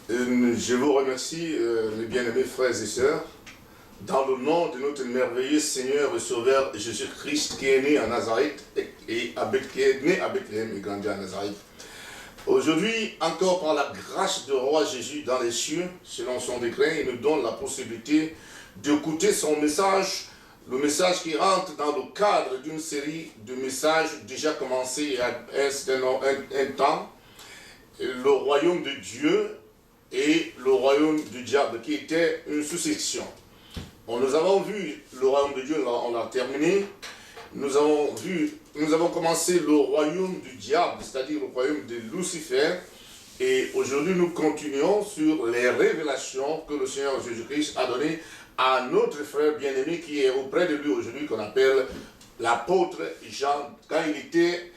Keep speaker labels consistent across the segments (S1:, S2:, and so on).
S1: Je vous remercie, mes bien-aimés frères et sœurs, dans le nom de notre merveilleux Seigneur et Sauveur Jésus-Christ qui est né à Nazareth et qui est né à Bethléem et grandi à Nazareth. Aujourd'hui, encore par la grâce du roi Jésus dans les cieux, selon son décret, il nous donne la possibilité d'écouter son message, le message qui rentre dans le cadre d'une série de messages déjà commencés il y a un temps, le royaume de Dieu et le royaume du diable, qui était une sous-section. Nous avons vu le royaume de Dieu, on l'a terminé. Nous avons commencé le royaume du diable, c'est-à-dire le royaume de Lucifer. Et aujourd'hui, nous continuons sur les révélations que le Seigneur Jésus-Christ a données à notre frère bien-aimé qui est auprès de lui aujourd'hui, qu'on appelle l'apôtre Jean, quand il était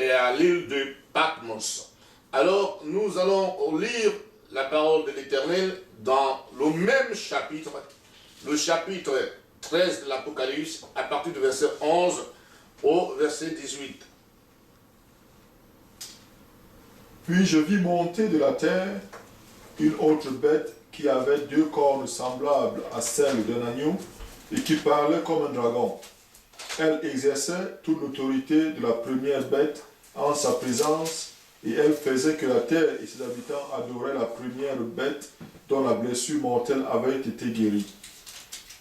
S1: à l'île de Patmos. Alors, nous allons lire la parole de l'Éternel dans le même chapitre, le chapitre 13 de l'Apocalypse, à partir du verset 11 au verset 18.
S2: Puis je vis monter de la terre une autre bête qui avait 2 cornes semblables à celles d'un agneau et qui parlait comme un dragon. Elle exerçait toute l'autorité de la première bête en sa présence, et elle faisait que la terre et ses habitants adoraient la première bête dont la blessure mortelle avait été guérie.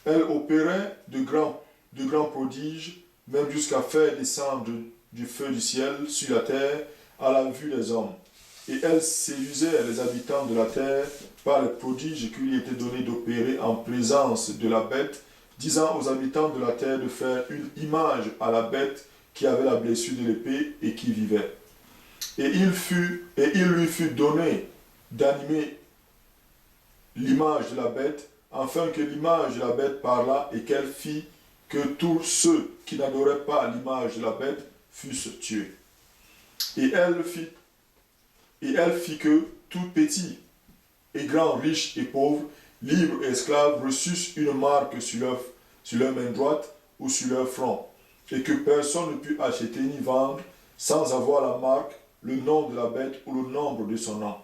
S2: Elle opérait de grands prodiges, même jusqu'à faire descendre du feu du ciel sur la terre à la vue des hommes. Et elle séduisait les habitants de la terre par les prodiges qui lui étaient donnés d'opérer en présence de la bête, disant aux habitants de la terre de faire une image à la bête qui avait la blessure de l'épée et qui vivait. Et il lui fut donné d'animer l'image de la bête, afin que l'image de la bête parlât et qu'elle fit que tous ceux qui n'adoraient pas l'image de la bête fussent tués. Et elle fit que tout petit et grand, riche et pauvre, libre et esclave, reçussent une marque sur leur main droite ou sur leur front, et que personne ne put acheter ni vendre sans avoir la marque, le nom de la bête ou le nombre de son nom.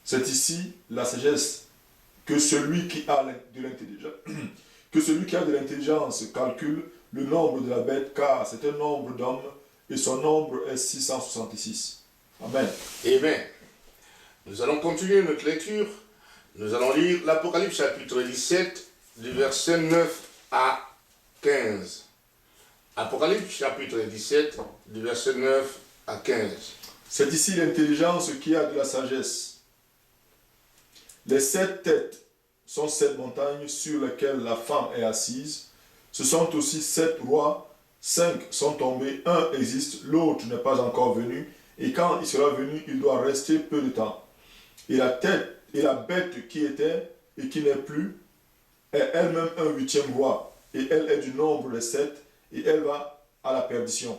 S2: C'est ici la sagesse que celui qui a de l'intelligence calcule le nombre de la bête, car c'est un nombre d'hommes et son nombre est 666. Amen.
S1: Amen. Nous allons continuer notre lecture. Nous allons lire l'Apocalypse chapitre 17, du verset 9 à 15. Apocalypse chapitre 17, du verset 9 à 15.
S2: C'est ici l'intelligence qui a de la sagesse. Les 7 têtes sont 7 montagnes sur lesquelles la femme est assise. Ce sont aussi 7 rois. 5 sont tombés, un existe, l'autre n'est pas encore venu, et quand il sera venu, il doit rester peu de temps. Et la bête qui était et qui n'est plus est elle-même un 8e roi, et elle est du nombre des 7, et elle va à la perdition.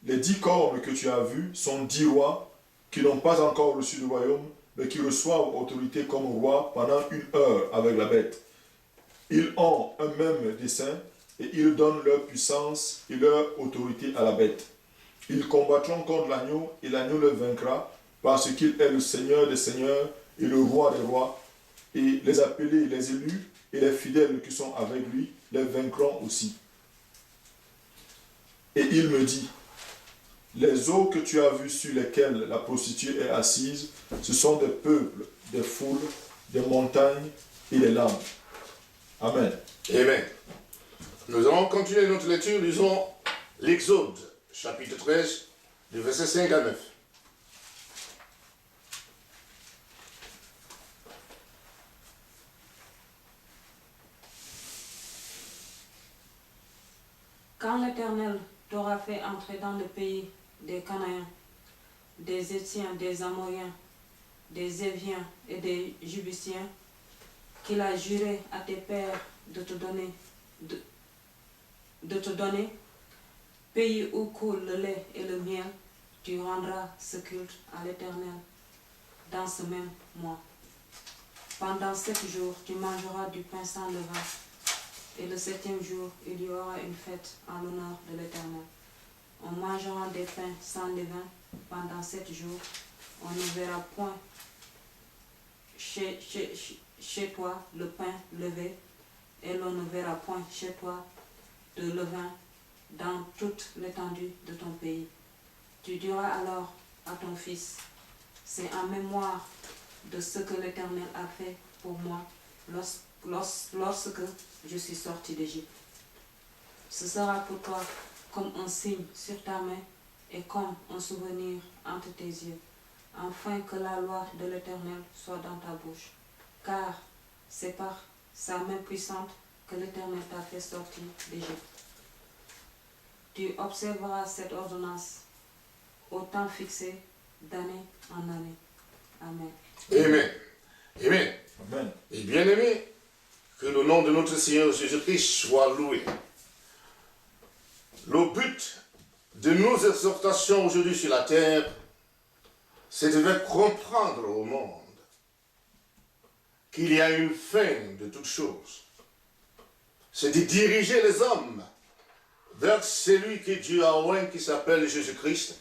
S2: Les 10 cornes que tu as vues sont 10 rois qui n'ont pas encore reçu de royaume, mais qui reçoivent autorité comme roi pendant 1 heure avec la bête. Ils ont un même dessein, et ils donnent leur puissance et leur autorité à la bête. Ils combattront contre l'agneau, et l'agneau le vaincra, parce qu'il est le Seigneur des seigneurs et le roi des rois, et les appelés, les élus et les fidèles qui sont avec lui les vaincront aussi. Et il me dit, les eaux que tu as vues sur lesquelles la prostituée est assise, ce sont des peuples, des foules, des montagnes et des lames. Amen.
S1: Amen. Nous allons continuer notre lecture, lisons l'Exode, chapitre 13, du verset 5 à 9.
S3: Quand l'Éternel t'aura fait entrer dans le pays des Cananéens, des Hétiens, des Amoréens, des Éviens et des Jébusiens, qu'il a juré à tes pères de te donner, pays où coule le lait et le miel, tu rendras ce culte à l'Éternel dans ce même mois. Pendant 7 jours, tu mangeras du pain sans levain, et le 7e jour, il y aura une fête en l'honneur de l'Éternel. On mangera des pains sans levain pendant 7 jours. On ne verra point chez toi le pain levé, et l'on ne verra point chez toi de levain dans toute l'étendue de ton pays. Tu diras alors à ton fils, c'est en mémoire de ce que l'Éternel a fait pour moi lorsque je suis sorti d'Égypte. Ce sera pour toi comme un signe sur ta main et comme un souvenir entre tes yeux, afin que la loi de l'Éternel soit dans ta bouche. Car c'est par sa main puissante que l'Éternel t'a fait sortir d'Égypte. Tu observeras cette ordonnance au temps fixé d'année en année. Amen.
S1: Amen. Amen.
S2: Amen.
S1: Et bien aimé, que le nom de notre Seigneur Jésus-Christ soit loué. Le but de nos exhortations aujourd'hui sur la terre, c'est de faire comprendre au monde qu'il y a une fin de toutes choses. C'est de diriger les hommes vers celui que Dieu a oint, qui s'appelle Jésus-Christ,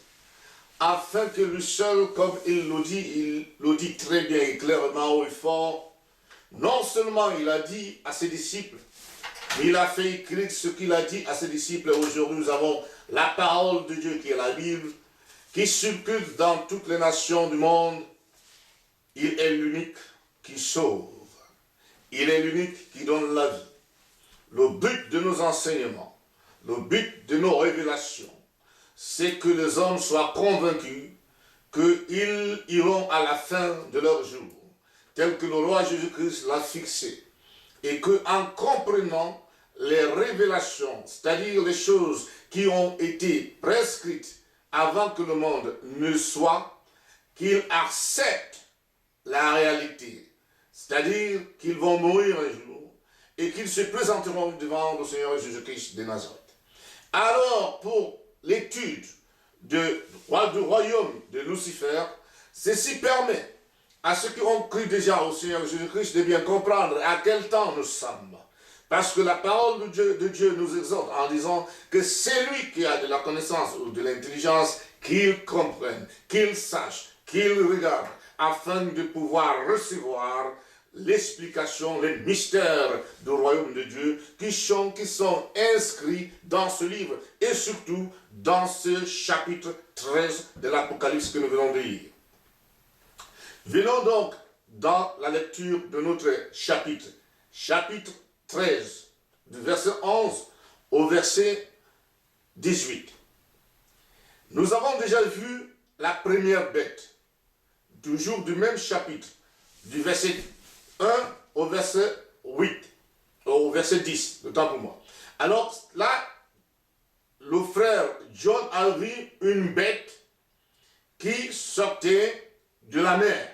S1: afin que lui seul, comme il le dit très bien et clairement haut et fort, non seulement il a dit à ses disciples, mais il a fait écrire ce qu'il a dit à ses disciples. Aujourd'hui, nous avons la parole de Dieu qui est la Bible, qui circule dans toutes les nations du monde. Il est l'unique qui sauve. Il est l'unique qui donne la vie. Le but de nos enseignements, le but de nos révélations, c'est que les hommes soient convaincus qu'ils iront à la fin de leur jour, tel que le roi Jésus-Christ l'a fixé. Et qu'en comprenant les révélations, c'est-à-dire les choses qui ont été prescrites avant que le monde ne soit, qu'ils acceptent la réalité, c'est-à-dire qu'ils vont mourir un jour et qu'ils se présenteront devant le Seigneur Jésus-Christ de Nazareth. Alors, pour l'étude du royaume de Lucifer, ceci permet à ceux qui ont cru déjà au Seigneur Jésus-Christ de bien comprendre à quel temps nous sommes. Parce que la parole de Dieu nous exhorte en disant que c'est lui qui a de la connaissance ou de l'intelligence, qu'il comprenne, qu'il sache, qu'il regarde, afin de pouvoir recevoir l'explication, les mystères du royaume de Dieu qui sont inscrits dans ce livre et surtout dans ce chapitre 13 de l'Apocalypse que nous venons de lire. Venons donc dans la lecture de notre chapitre 13, du verset 11 au verset 18. Nous avons déjà vu la première bête, toujours du même chapitre, du verset 1 au verset 8, au verset 10, le temps pour moi. Alors là, le frère John a vu une bête qui sortait de la mer,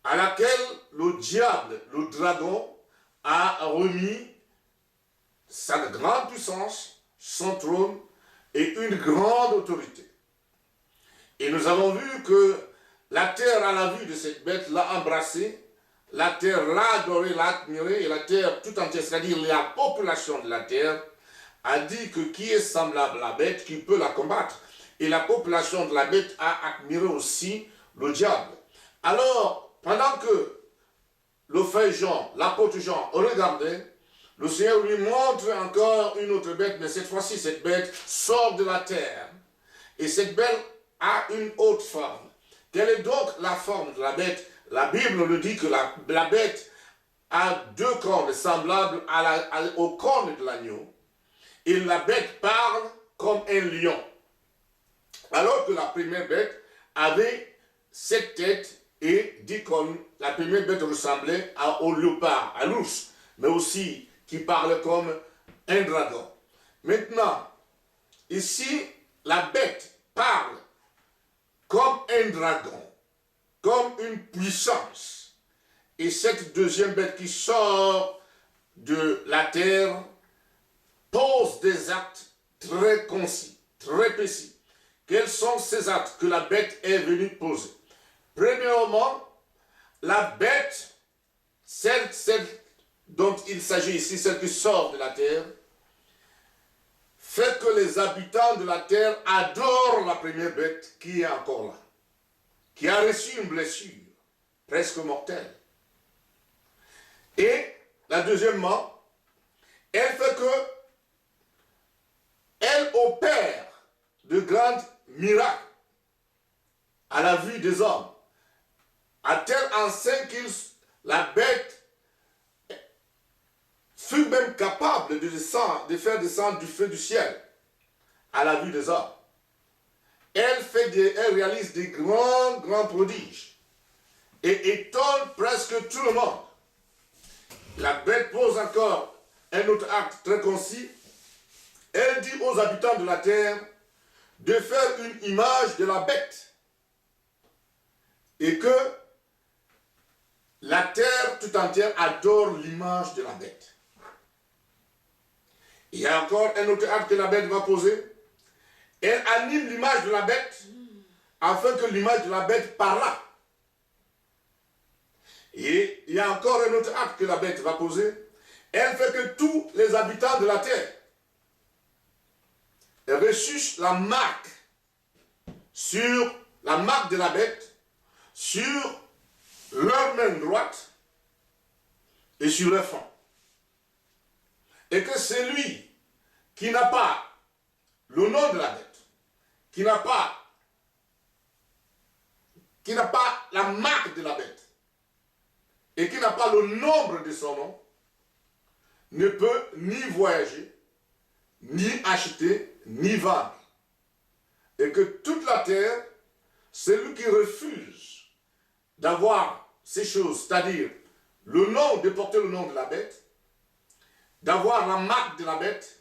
S1: à laquelle le diable, le dragon, a remis sa grande puissance, son trône et une grande autorité. Et nous avons vu que la terre, à la vue de cette bête, l'a embrassé, la terre l'a adoré, l'a admiré, et la terre tout entière, c'est-à-dire la population de la terre, a dit que qui est semblable à la bête, qui peut la combattre. Et la population de la bête a admiré aussi le diable. Alors, pendant que le frère Jean, l'apôtre Jean, regardait, le Seigneur lui montre encore une autre bête, mais cette fois-ci, cette bête sort de la terre. Et cette bête a une autre forme. Quelle est donc la forme de la bête? La Bible nous dit que la bête a deux cornes semblables aux cornes de l'agneau. Et la bête parle comme un lion. Alors que la première bête avait 7 têtes et 10 cornes. La première bête ressemblait au léopard, à l'ours, mais aussi qui parlait comme un dragon. Maintenant, ici, la bête parle comme un dragon, comme une puissance. Et cette deuxième bête qui sort de la terre pose des actes très concis, très précis. Quels sont ces actes que la bête est venue poser? Premièrement, la bête, celle dont il s'agit ici, celle qui sort de la terre, fait que les habitants de la terre adorent la première bête qui est encore là, qui a reçu une blessure, presque mortelle. Et, deuxièmement, elle fait que elle opère de grands miracles à la vue des hommes, à tel enseigne que la bête fut même capable de faire descendre du feu du ciel à la vue des hommes. Elle réalise des grands prodiges et étonne presque tout le monde. La bête pose encore un autre acte très concis. Elle dit aux habitants de la terre de faire une image de la bête et que la terre tout entière adore l'image de la bête. Il y a encore un autre acte que la bête va poser. Elle anime l'image de la bête afin que l'image de la bête parle. Et il y a encore un autre acte que la bête va poser. Elle fait que tous les habitants de la terre reçuchent la marque de la bête sur leur main droite et sur leur front. Et que celui qui n'a pas le nom de la bête, qui n'a pas la marque de la bête, et qui n'a pas le nombre de son nom, ne peut ni voyager, ni acheter, ni vendre. Et que toute la terre, celui qui refuse d'avoir ces choses, c'est-à-dire de porter le nom de la bête, d'avoir la marque de la bête,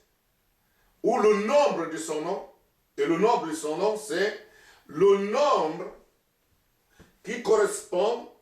S1: ou le nombre de son nom, et le nombre de son nom, c'est le nombre qui correspond